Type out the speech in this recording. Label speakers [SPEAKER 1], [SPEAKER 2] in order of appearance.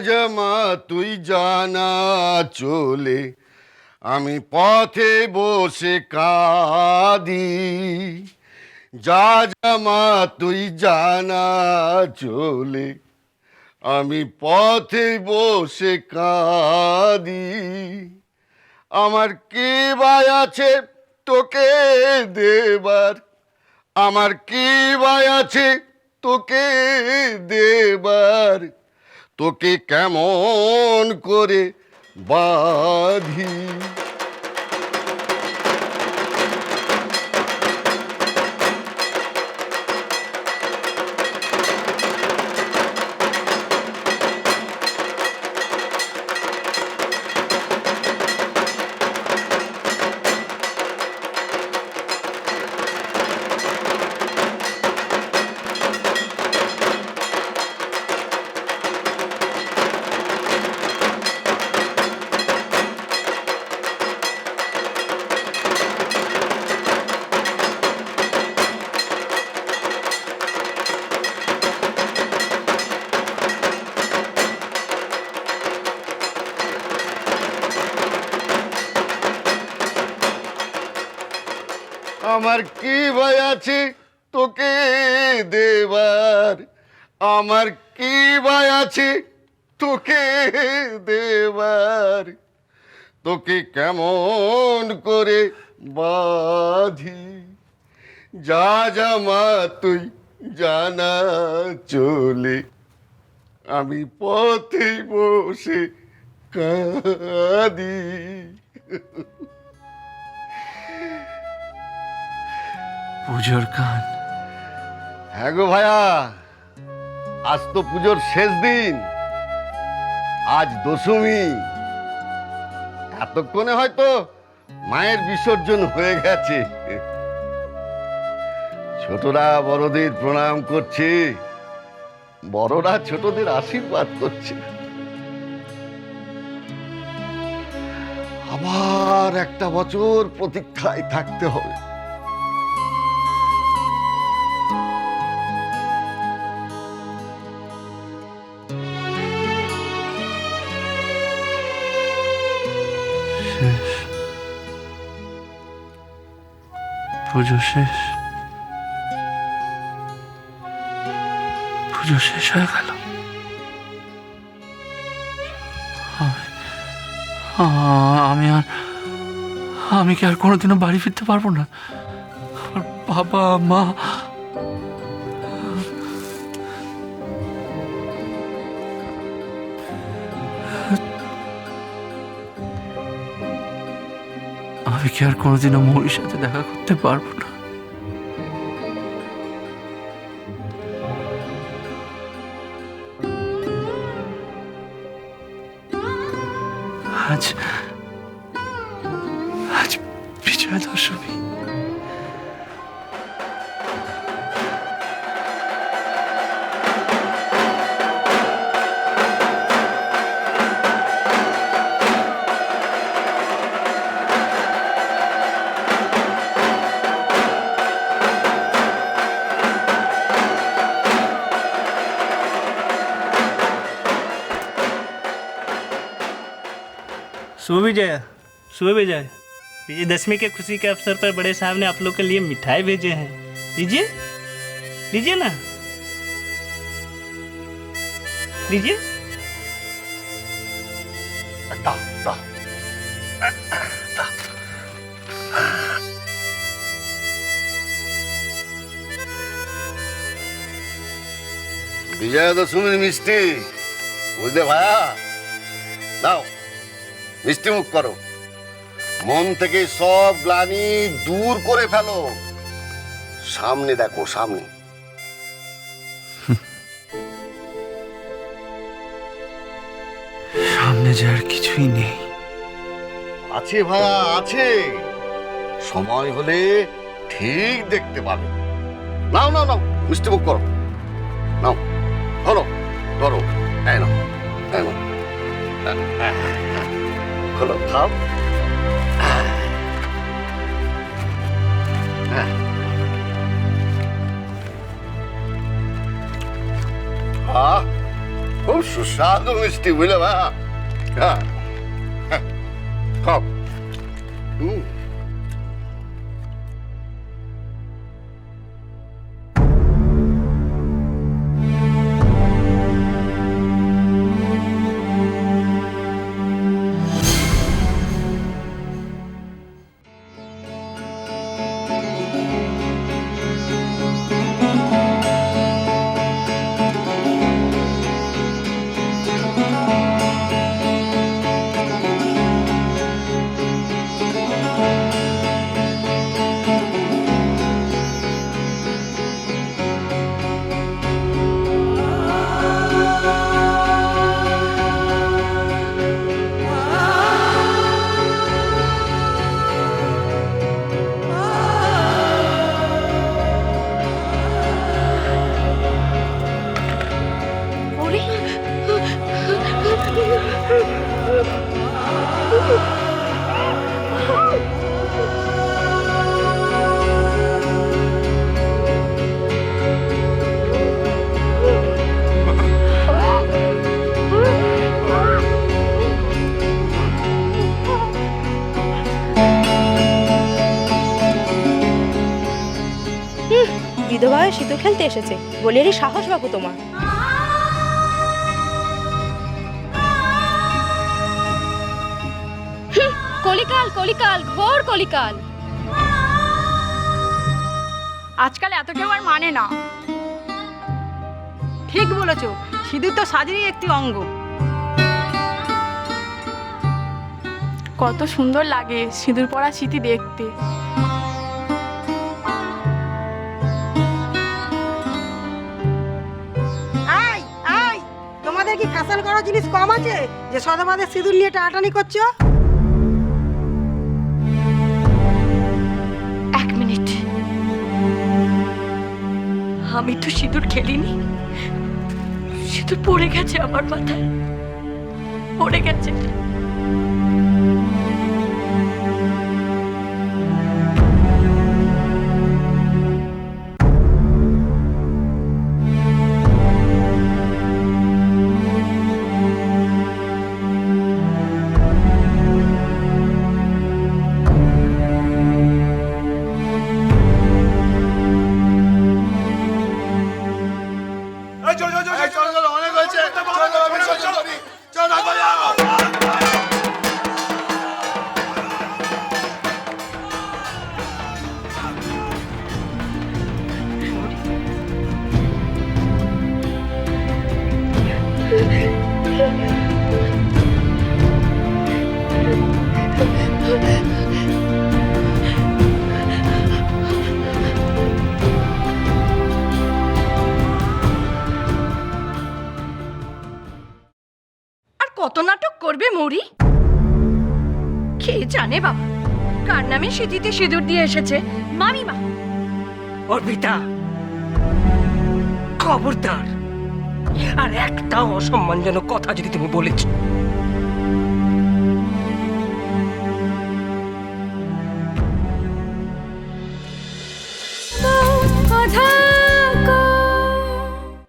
[SPEAKER 1] জামা তুই জানা চলে আমি পথে বসে কাঁদি। যা জামা তুই জানা চলে আমি পথে বসে কাঁদি। আমার কি ভাই আছে তোকে দেবার, আমার কি ভাই আছে তোকে দেবার, তোকে কেমন করে বাঁধি। আমার কি ভাই আছে তোকে দেবার, আমার কি ভাই আছে তোকে দেবার, তোকে কেমন করে বাঁধি। যা জামা তুই জানা চলে আমি পথে বসে কাঁদি।
[SPEAKER 2] পুজোর গান।
[SPEAKER 1] হ্যাঁ গো ভাইয়া, আজ তো পুজোর শেষ দিন, আজ দশমী। এতক্ষণে হয়তো মায়ের বিসর্জন হয়ে গেছে। ছোটরা বড়দের প্রণাম করছে, বড়রা ছোটদের আশীর্বাদ করছে। আবার একটা বছর প্রতীক্ষায় থাকতে হবে।
[SPEAKER 2] শেষ, পুজো শেষ, পুজো শেষ হয়ে গেল। আমি কি আর কোনোদিনও বাড়ি ফিরতে পারবো না? আমার বাবা মা, আমি কি আর কোনোদিনও মৌরির সাথে দেখা করতে পারবো না? আজ আজ বিজয়া দশমী।
[SPEAKER 3] शुभ विजय, शुभ विजय। विजयदशमी के खुशी के अवसर पर बड़े साहब ने आप लोग के लिए मिठाई भेजे हैं। लीजिए, लीजिए ना, लीजिए।
[SPEAKER 1] দাও, দাও। বিজয়া দশমীর মিষ্টি, বুঝলে ভাইয়া? দাও, মিষ্টি মুখ করো, মন থেকে সব গ্লানি দূর করে ফেলো। সামনে দেখো, সামনে।
[SPEAKER 2] সামনে যে আর কিছুই নেই।
[SPEAKER 1] আছে ভাইয়া, আছে। সময় হলে ঠিক দেখতে পাবে। নাও নাও নাও, মিষ্টি মুখ করো, নাও, ধরো ধরো, এই নাও, এই নাও, খোলো, খাও। খুব সুস্বাদু। সুস্বাদু মিষ্টি, বুঝলে ভাইয়া? হ্যাঁ হ্যাঁ, খাও। হুম।
[SPEAKER 4] বিধবা হয়ে সিঁদুর খেলতে এসেছে বলে এরই সাহস বাবু তোমার। কলিকাল কলিকাল ঘোর কলিকাল।
[SPEAKER 5] আজকাল এত কেউ আর মানে না। ঠিক বলেছ, সিঁদুর তো সাজেরই একটি অঙ্গ। কত সুন্দর লাগে সিঁদুর পরা স্মৃতি দেখতে।
[SPEAKER 6] তোমাদের কি ফ্যাশন করার জিনিস কম আছে যে সদাবাদে সিঁদুর নিয়ে টানাটানি করছো?
[SPEAKER 5] এক মিনিট, আমি তো সিঁদুর খেলিনি। সিঁদুর পড়ে গেছে আমার মাথায়, পড়ে গেছে।
[SPEAKER 7] কত নাটক করবে মৌরি? কে জানে বাবা কার নামে সিঁথিতে সিঁদুর দিয়ে এসেছে।
[SPEAKER 4] মামিমা,
[SPEAKER 8] অর্পিতা, খবরদার আর একটাও অসম্মানজনক কথা যদি তুমি বলেছ